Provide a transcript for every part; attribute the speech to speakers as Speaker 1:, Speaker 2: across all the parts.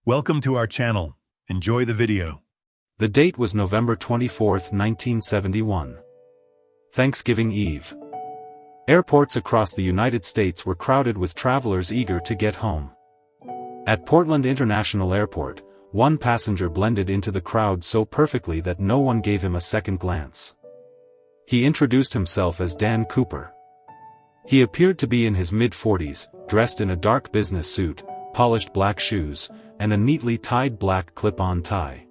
Speaker 1: Welcome to our channel. Enjoy the video.
Speaker 2: The date was November 24, 1971. Thanksgiving Eve. Airports across the United States were crowded with travelers eager to get home. At Portland International Airport, one passenger blended into the crowd so perfectly that no one gave him a second glance. He introduced himself as Dan Cooper. He appeared to be in his mid-40s, dressed in a dark business suit, polished black shoes, and a neatly tied black clip-on tie.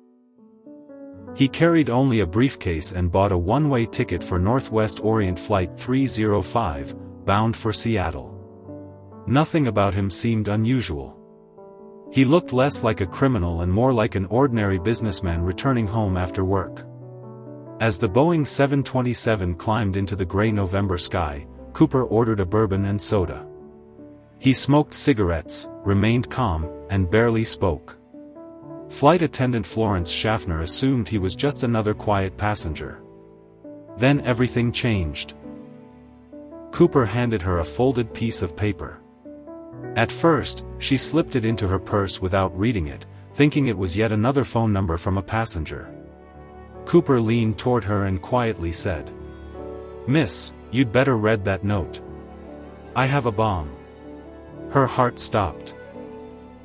Speaker 2: He carried only a briefcase and bought a one-way ticket for Northwest Orient Flight 305, bound for Seattle. Nothing about him seemed unusual. He looked less like a criminal and more like an ordinary businessman returning home after work. As the Boeing 727 climbed into the gray November sky, Cooper ordered a bourbon and soda. He smoked cigarettes, remained calm, and barely spoke. Flight attendant Florence Schaffner assumed he was just another quiet passenger. Then everything changed. Cooper handed her a folded piece of paper. At first, she slipped it into her purse without reading it, thinking it was yet another phone number from a passenger. Cooper leaned toward her and quietly said, "Miss, you'd better read that note. I have a bomb." Her heart stopped.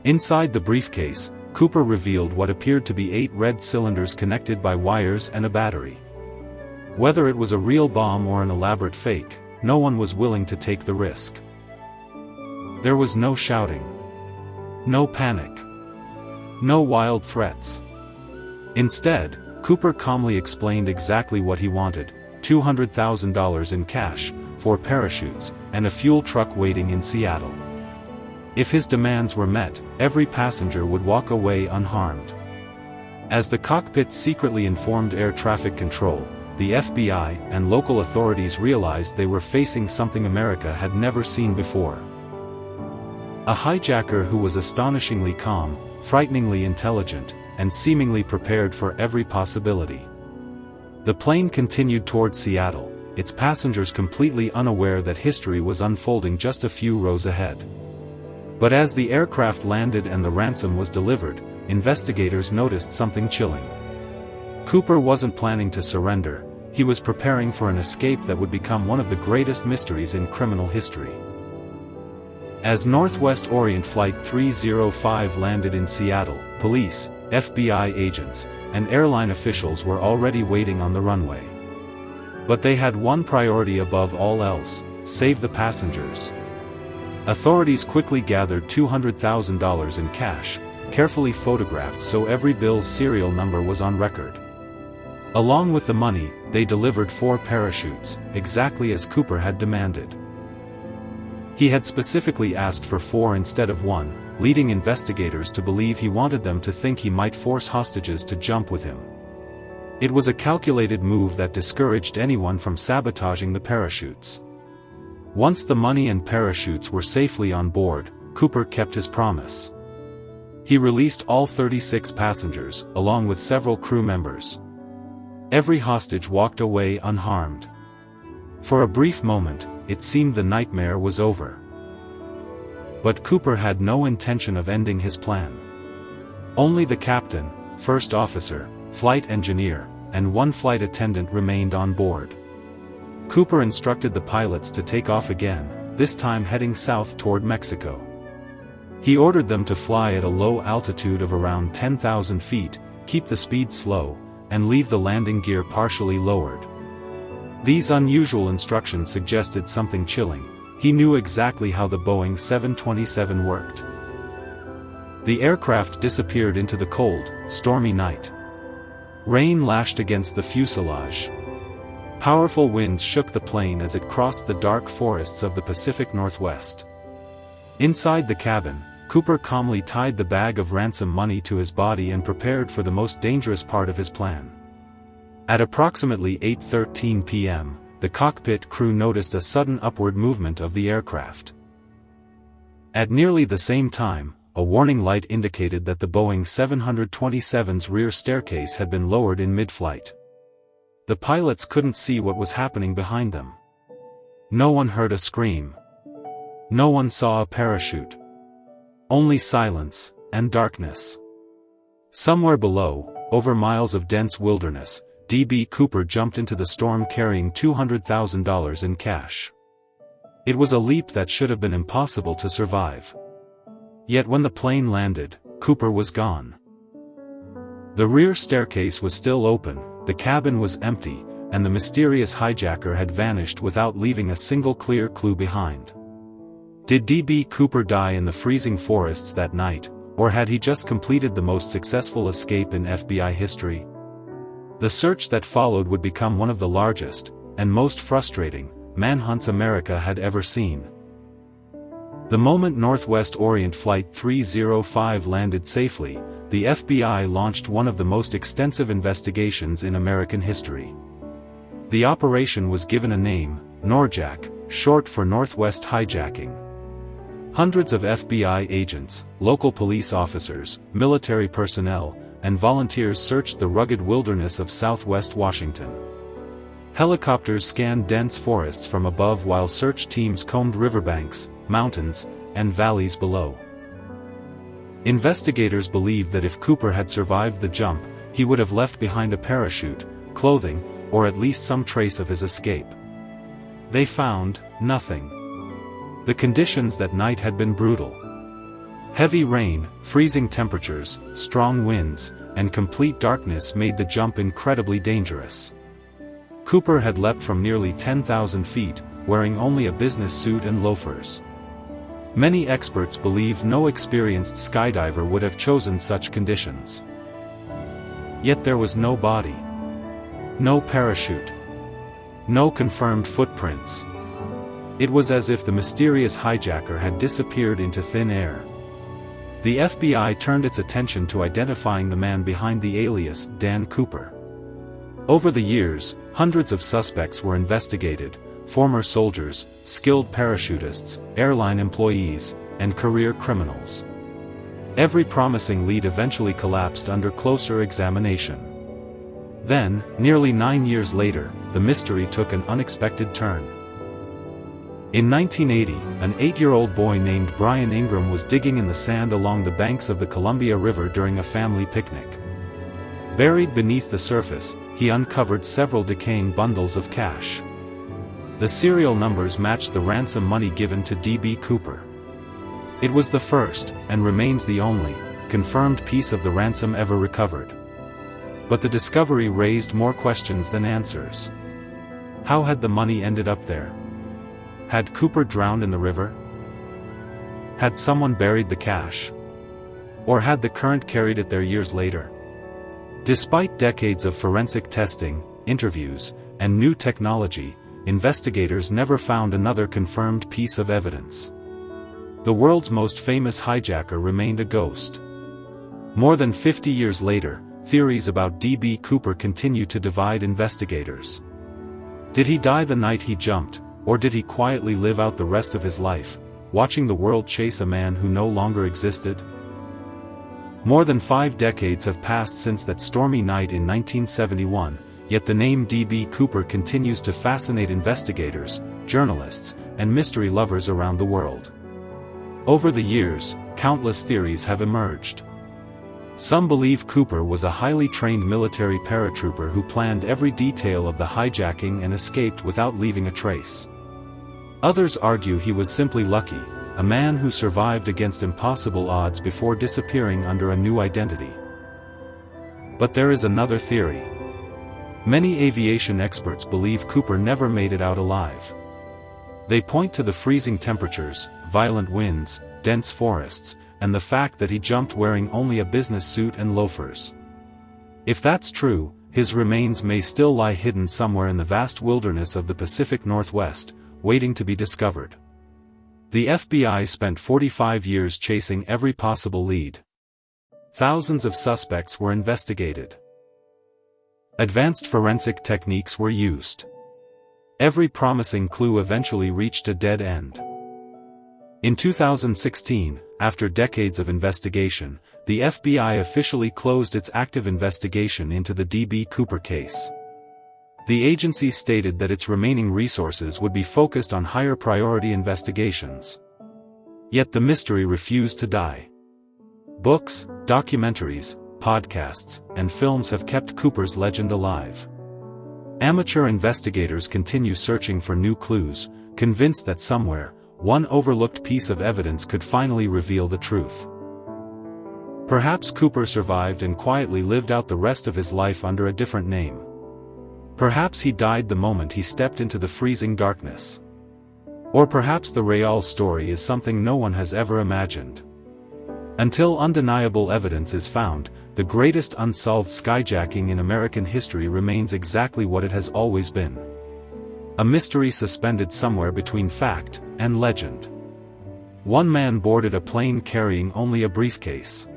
Speaker 2: Inside the briefcase, Cooper revealed what appeared to be 8 red cylinders connected by wires and a battery. Whether it was a real bomb or an elaborate fake, no one was willing to take the risk. There was no shouting. No panic. No wild threats. Instead, Cooper calmly explained exactly what he wanted: $200,000 in cash, 4 parachutes, and a fuel truck waiting in Seattle. If his demands were met, every passenger would walk away unharmed. As the cockpit secretly informed air traffic control, the FBI and local authorities realized they were facing something America had never seen before. A hijacker who was astonishingly calm, frighteningly intelligent, and seemingly prepared for every possibility. The plane continued toward Seattle, its passengers completely unaware that history was unfolding just a few rows ahead. But as the aircraft landed and the ransom was delivered, investigators noticed something chilling. Cooper wasn't planning to surrender, he was preparing for an escape that would become one of the greatest mysteries in criminal history. As Northwest Orient Flight 305 landed in Seattle, police, FBI agents, and airline officials were already waiting on the runway. But they had one priority above all else: save the passengers. Authorities quickly gathered $200,000 in cash, carefully photographed so every bill's serial number was on record. Along with the money, they delivered 4 parachutes, exactly as Cooper had demanded. He had specifically asked for 4 instead of 1, leading investigators to believe he wanted them to think he might force hostages to jump with him. It was a calculated move that discouraged anyone from sabotaging the parachutes. Once the money and parachutes were safely on board, Cooper kept his promise. He released all 36 passengers, along with several crew members. Every hostage walked away unharmed. For a brief moment, it seemed the nightmare was over. But Cooper had no intention of ending his plan. Only the captain, first officer, flight engineer, and 1 flight attendant remained on board. Cooper instructed the pilots to take off again, this time heading south toward Mexico. He ordered them to fly at a low altitude of around 10,000 feet, keep the speed slow, and leave the landing gear partially lowered. These unusual instructions suggested something chilling. He knew exactly how the Boeing 727 worked. The aircraft disappeared into the cold, stormy night. Rain lashed against the fuselage. Powerful winds shook the plane as it crossed the dark forests of the Pacific Northwest. Inside the cabin, Cooper calmly tied the bag of ransom money to his body and prepared for the most dangerous part of his plan. At approximately 8:13 p.m., the cockpit crew noticed a sudden upward movement of the aircraft. At nearly the same time, a warning light indicated that the Boeing 727's rear staircase had been lowered in mid-flight. The pilots couldn't see what was happening behind them. No one heard a scream. No one saw a parachute. Only silence, and darkness. Somewhere below, over miles of dense wilderness, D.B. Cooper jumped into the storm carrying $200,000 in cash. It was a leap that should have been impossible to survive. Yet when the plane landed, Cooper was gone. The rear staircase was still open, the cabin was empty, and the mysterious hijacker had vanished without leaving a single clear clue behind. Did D.B. Cooper die in the freezing forests that night, or had he just completed the most successful escape in FBI history? The search that followed would become one of the largest, and most frustrating, manhunts America had ever seen. The moment Northwest Orient Flight 305 landed safely, the FBI launched one of the most extensive investigations in American history. The operation was given a name, Norjack, short for Northwest Hijacking. Hundreds of FBI agents, local police officers, military personnel, and volunteers searched the rugged wilderness of southwest Washington. Helicopters scanned dense forests from above while search teams combed riverbanks, mountains, and valleys below. Investigators believed that if Cooper had survived the jump, he would have left behind a parachute, clothing, or at least some trace of his escape. They found nothing. The conditions that night had been brutal. Heavy rain, freezing temperatures, strong winds, and complete darkness made the jump incredibly dangerous. Cooper had leapt from nearly 10,000 feet, wearing only a business suit and loafers. Many experts believe no experienced skydiver would have chosen such conditions. Yet there was no body. No parachute. No confirmed footprints. It was as if the mysterious hijacker had disappeared into thin air. The FBI turned its attention to identifying the man behind the alias Dan Cooper. Over the years, hundreds of suspects were investigated: former soldiers, skilled parachutists, airline employees, and career criminals. Every promising lead eventually collapsed under closer examination. Then, nearly 9 years later, the mystery took an unexpected turn. In 1980, an 8-year-old boy named Brian Ingram was digging in the sand along the banks of the Columbia River during a family picnic. Buried beneath the surface, he uncovered several decaying bundles of cash. The serial numbers matched the ransom money given to D.B. Cooper. It was the first, and remains the only, confirmed piece of the ransom ever recovered. But the discovery raised more questions than answers. How had the money ended up there? Had Cooper drowned in the river? Had someone buried the cash? Or had the current carried it there years later? Despite decades of forensic testing, interviews, and new technology, investigators never found another confirmed piece of evidence. The world's most famous hijacker remained a ghost. More than 50 years later, theories about D.B. Cooper continue to divide investigators. Did he die the night he jumped? Or did he quietly live out the rest of his life, watching the world chase a man who no longer existed? More than 5 decades have passed since that stormy night in 1971, yet the name D.B. Cooper continues to fascinate investigators, journalists, and mystery lovers around the world. Over the years, countless theories have emerged. Some believe Cooper was a highly trained military paratrooper who planned every detail of the hijacking and escaped without leaving a trace. Others argue he was simply lucky, a man who survived against impossible odds before disappearing under a new identity. But there is another theory. Many aviation experts believe Cooper never made it out alive. They point to the freezing temperatures, violent winds, dense forests, and the fact that he jumped wearing only a business suit and loafers. If that's true, his remains may still lie hidden somewhere in the vast wilderness of the Pacific Northwest, waiting to be discovered. The FBI spent 45 years chasing every possible lead. Thousands of suspects were investigated. Advanced forensic techniques were used. Every promising clue eventually reached a dead end. In 2016, after decades of investigation, the FBI officially closed its active investigation into the D.B. Cooper case. The agency stated that its remaining resources would be focused on higher priority investigations. Yet the mystery refused to die. Books, documentaries, podcasts, and films have kept Cooper's legend alive. Amateur investigators continue searching for new clues, convinced that somewhere, one overlooked piece of evidence could finally reveal the truth. Perhaps Cooper survived and quietly lived out the rest of his life under a different name. Perhaps he died the moment he stepped into the freezing darkness. Or perhaps the real story is something no one has ever imagined. Until undeniable evidence is found, the greatest unsolved skyjacking in American history remains exactly what it has always been. A mystery suspended somewhere between fact and legend. One man boarded a plane carrying only a briefcase.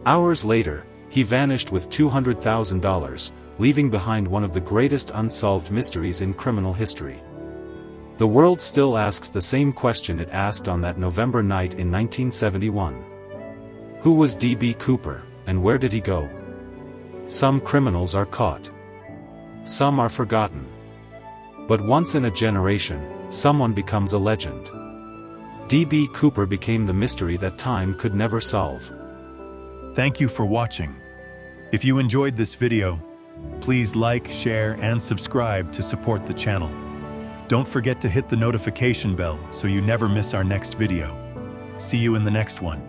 Speaker 2: Hours later, he vanished with $200,000, leaving behind one of the greatest unsolved mysteries in criminal history. The world still asks the same question it asked on that November night in 1971. Who was D.B. Cooper, and where did he go? Some criminals are caught. Some are forgotten. But once in a generation, someone becomes a legend. D.B. Cooper became the mystery that time could never solve.
Speaker 1: Thank you for watching. If you enjoyed this video, please like, share, and subscribe to support the channel. Don't forget to hit the notification bell so you never miss our next video. See you in the next one.